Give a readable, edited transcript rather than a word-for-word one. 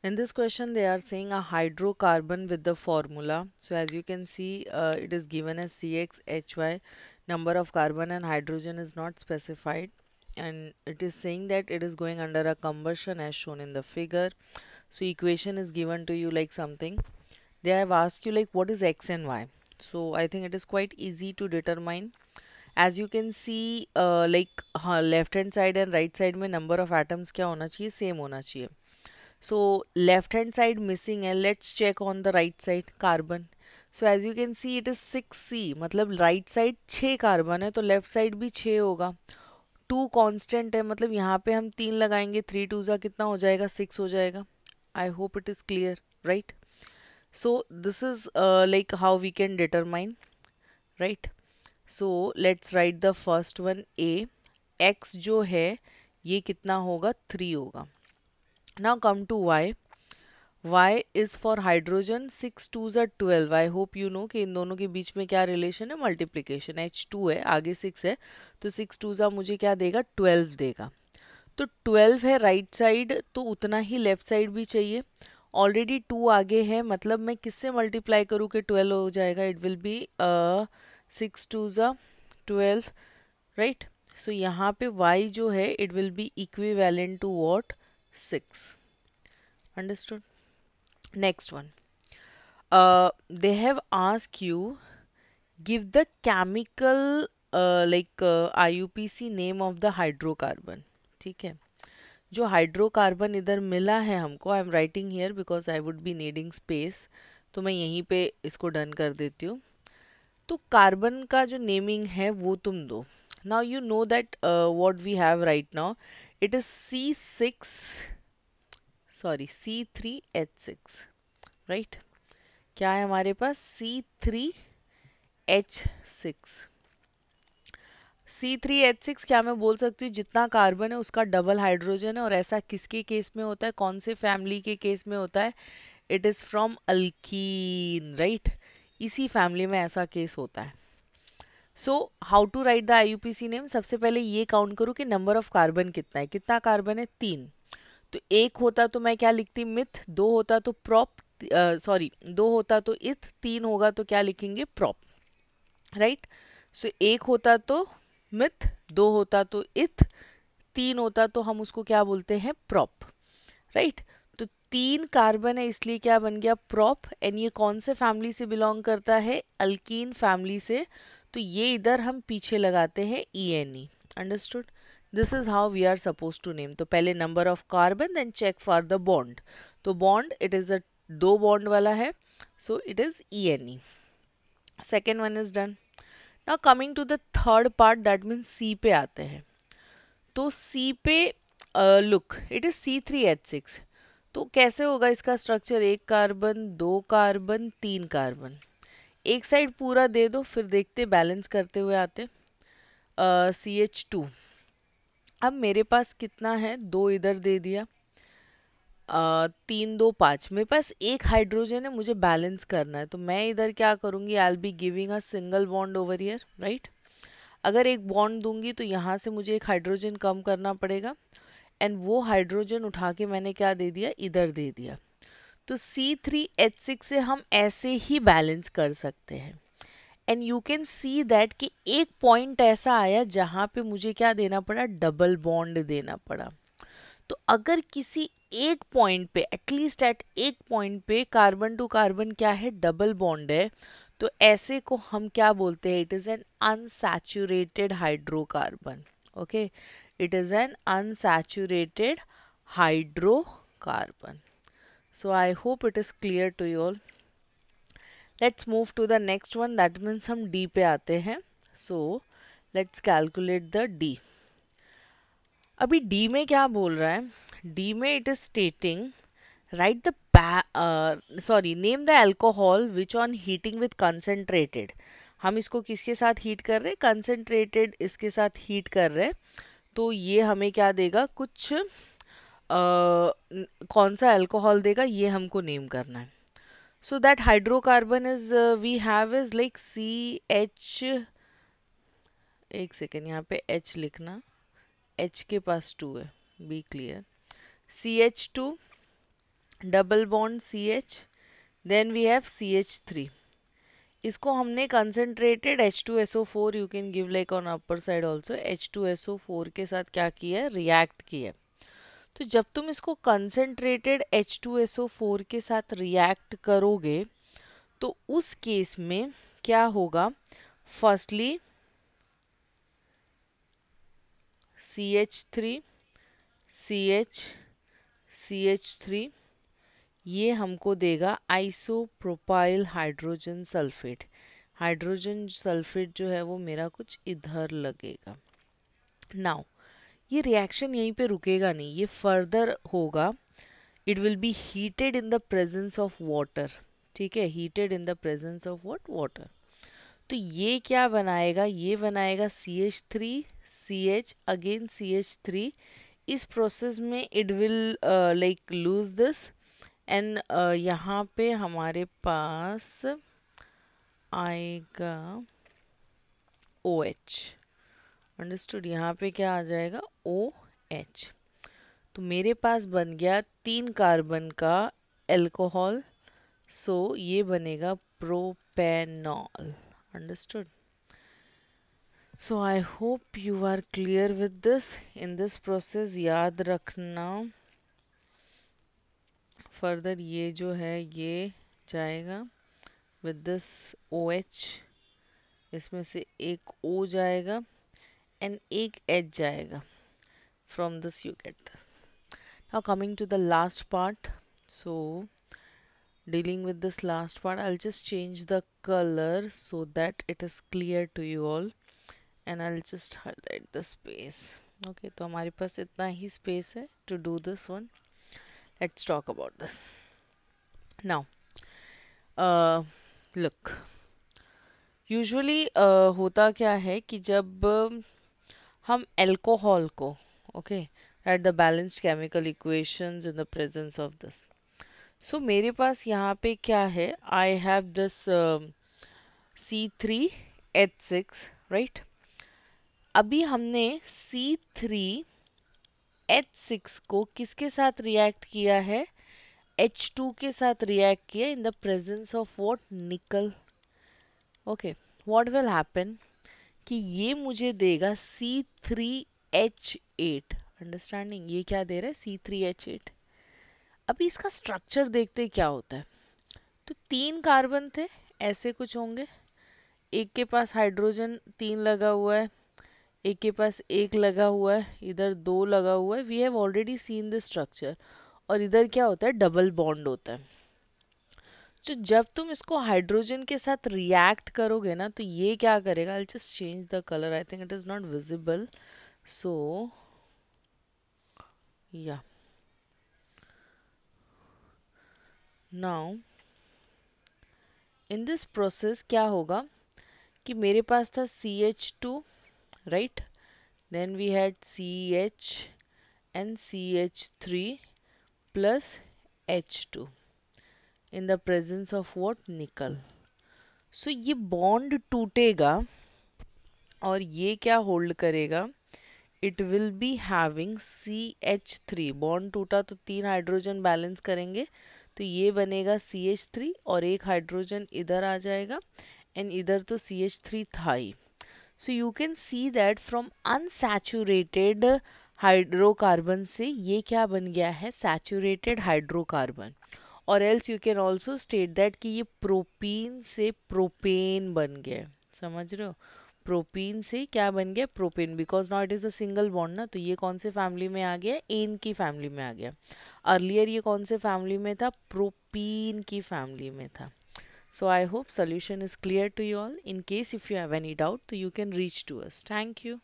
In this question, they are saying a hydrocarbon with the formula. So as you can see, it is given as CXHY. Number of carbon and hydrogen is not specified. And it is saying that it is going under a combustion as shown in the figure. So equation is given to you like something. They have asked you like what is X and Y. So I think it is quite easy to determine. As you can see, like left hand side and right side में number of atoms क्या होना चाहिए, same होना चाहिए. So left hand side missing है. Let's check on the right side carbon. So as you can see it is 6C, मतलब right side 6 carbon है तो लेफ्ट साइड भी 6 होगा. 2 कांस्टेंट है मतलब यहाँ पे हम 3 लगाएंगे, 3 2 जा कितना हो जाएगा, 6 हो जाएगा. I hope it is clear, right. So this is like how we can determine, right. So let's write the first one a. X जो है ये कितना होगा, 3 होगा. Now come to y. Y is for hydrogen, 6 2s are 12. I hope you know कि इन दोनों के बीच में क्या रिलेशन है, मल्टीप्लिकेशन. H2 है, आगे 6 है तो 6 2s मुझे क्या देगा, 12 देगा. तो 12 है राइट साइड तो उतना ही लेफ्ट साइड भी चाहिए. ऑलरेडी 2 आगे है मतलब मैं किससे मल्टीप्लाई करूँ कि 12 हो जाएगा. It will be 6 2s 12, right. So यहाँ पे y जो है it will be equivalent to what, 6. Understood. Next one. They have asked you give the chemical IUPAC name of the hydrocarbon. ठीक है. जो हाइड्रोकार्बन इधर मिला है हमको, I am writing here because I would be needing space, तो मैं यहीं पे इसको डन कर देती हूँ. तो कार्बन का जो नेमिंग है वो तुम दो. Now you know that what we have right now, it is C3H6, right. क्या है हमारे पास, C3H6. C3H6 क्या मैं बोल सकती हूँ जितना कार्बन है उसका डबल हाइड्रोजन है. और ऐसा किसके केस में होता है, कौन से फैमिली के केस में होता है, it is from alkene, right. इसी फैमिली में ऐसा केस होता है. So how to write the IUPAC name. सबसे पहले ये काउंट करूँ कि नंबर ऑफ कार्बन कितना है. कितना कार्बन है, 3. तो एक होता तो मैं क्या लिखती, मिथ. दो होता तो प्रॉप, दो होता तो इथ. तीन होगा तो क्या लिखेंगे, प्रॉप, राइट. सो एक होता तो मिथ, दो होता तो इथ, तीन होता तो हम उसको क्या बोलते हैं, प्रॉप, राइट. तो 3 कार्बन है इसलिए क्या बन गया, प्रॉप. एंड ये कौन से फैमिली से बिलोंग करता है, अल्कीन फैमिली से. तो ये इधर हम पीछे लगाते हैं ENE. Understood. This is how we are suppose to name. तो पहले number of carbon then check for the bond. तो bond it is a 2 bond वाला है, so it is ENE. Second one is done. Now coming to the third part, that means C पे आते हैं. तो सी पे लुक, इट इज C3H6. तो कैसे होगा इसका स्ट्रक्चर, एक कार्बन, दो कार्बन, तीन कार्बन. एक साइड पूरा दे दो फिर देखते बैलेंस करते हुए आते. CH2. अब मेरे पास कितना है, दो इधर दे दिया, 3 2 5. मेरे पास एक हाइड्रोजन है, मुझे बैलेंस करना है. तो मैं इधर क्या करूँगी, I will be giving a single bond over here, right. अगर एक बॉन्ड दूंगी तो यहाँ से मुझे एक हाइड्रोजन कम करना पड़ेगा. एंड वो हाइड्रोजन उठा के मैंने क्या दे दिया, इधर दे दिया. तो C3H6 से हम ऐसे ही बैलेंस कर सकते हैं. And you can see that कि एक पॉइंट ऐसा आया जहाँ पे मुझे क्या देना पड़ा, डबल बॉन्ड देना पड़ा. तो अगर किसी एक पॉइंट पे, एटलीस्ट एट एक पॉइंट पे कार्बन टू कार्बन क्या है, डबल बॉन्ड है, तो ऐसे को हम क्या बोलते हैं, it is an unsaturated hydrocarbon. Okay, it is an unsaturated hydrocarbon. So I hope it is clear to you all. Let's move to the next one, that means हम डी पे आते हैं. So let's calculate the D. अभी D में क्या बोल रहा है, डी में it is stating right the name the alcohol which on heating with concentrated. हम इसको किसके साथ हीट कर रहे हैं, कंसनट्रेटेड इसके साथ हीट कर रहे हैं. तो ये हमें क्या देगा, कुछ कौन सा अल्कोहल देगा ये हमको नेम करना है. So that hydrocarbon is we have is like CH, एक सेकेंड यहाँ पे H लिखना, H के पास 2 है, be clear. CH2 double bond CH, then we have CH3. इसको हमने concentrated H2SO4, you can give like on upper side also, H2SO4 के साथ क्या किया है, रिएक्ट किया है. तो जब तुम इसको कंसनट्रेटेड H2SO4 के साथ रिएक्ट करोगे तो उस केस में क्या होगा, फर्स्टली CH3 CH CH3, ये हमको देगा isopropyl hydrogen sulphate. Hydrogen sulphate जो है वो मेरा कुछ इधर लगेगा. नाउ ये रिएक्शन यहीं पे रुकेगा नहीं, ये फर्दर होगा. It will B heated in the presence of water. ठीक है, heated in the presence of what, water. तो ये क्या बनाएगा, ये बनाएगा CH3 CH अगेन CH3. इस प्रोसेस में it will like lose this, and यहाँ पे हमारे पास आएगा OH. अंडरस्टूड. यहाँ पे क्या आ जाएगा, OH. तो मेरे पास बन गया 3 कार्बन का एल्कोहल. सो ये बनेगा propanol. Understood. So I hope you are clear with this. In this process याद रखना फर्दर ये जो है ये जाएगा विद दिस OH, इसमें से एक O जाएगा एंड एक H जाएगा. From this you get this. Now coming to the last part. So dealing with this last part, I'll just change the color so that it is clear to you all, and I'll just highlight the space. Okay, तो हमारे पास इतना ही space है to do this one. Let's talk about this now. Look, usually होता क्या है कि जब हम alcohol को, okay, write the balanced chemical equations in the presence of this. सो मेरे पास यहाँ पे क्या है, I have this C3H6, right. अभी हमने C3H6 को किसके साथ रिएक्ट किया है, H2 के साथ रिएक्ट किया इन द प्रेजेंस ऑफ व्हाट, निकल. ओके, व्हाट विल हैपन कि ये मुझे देगा C3H8. अंडरस्टैंडिंग, ये क्या दे रहा है, C3H8. अभी इसका स्ट्रक्चर देखते क्या होता है. तो 3 कार्बन थे, ऐसे कुछ होंगे. एक के पास हाइड्रोजन 3 लगा हुआ है, एक के पास 1 लगा हुआ है, इधर 2 लगा हुआ है. We have already seen the structure. और इधर क्या होता है, डबल बॉन्ड होता है. तो जब तुम इसको हाइड्रोजन के साथ रिएक्ट करोगे ना, तो ये क्या करेगा, I just change the colour, I think it is not visible. So yeah now in this process क्या होगा कि मेरे पास था CH2, right. Then we had CH and CH3 plus H2 in the presence of what, nickel. So ये bond टूटेगा और ये क्या होल्ड करेगा, it will be having CH3. Bond टूटा तो 3 हाइड्रोजन बैलेंस करेंगे, तो ये बनेगा CH3 और एक हाइड्रोजन इधर आ जाएगा, एंड इधर तो CH3 था ही. So you can see that from unsaturated hydrocarbon से ये क्या बन गया है, सैचुरेटेड हाइड्रोकार्बन. और else you can also state that कि ये प्रोपीन से प्रोपेन बन गया. समझ रहे हो, प्रोपीन से क्या बन गया, propane. Because now it is a single bond ना, तो ये कौन से फैमिली में आ गया, एन की फैमिली में आ गया. अर्लियर ये कौन से फैमिली में था, प्रोपीन की फैमिली में था. So I hope solution is clear to you all. In case if you have any doubt, so you can reach to us. Thank you.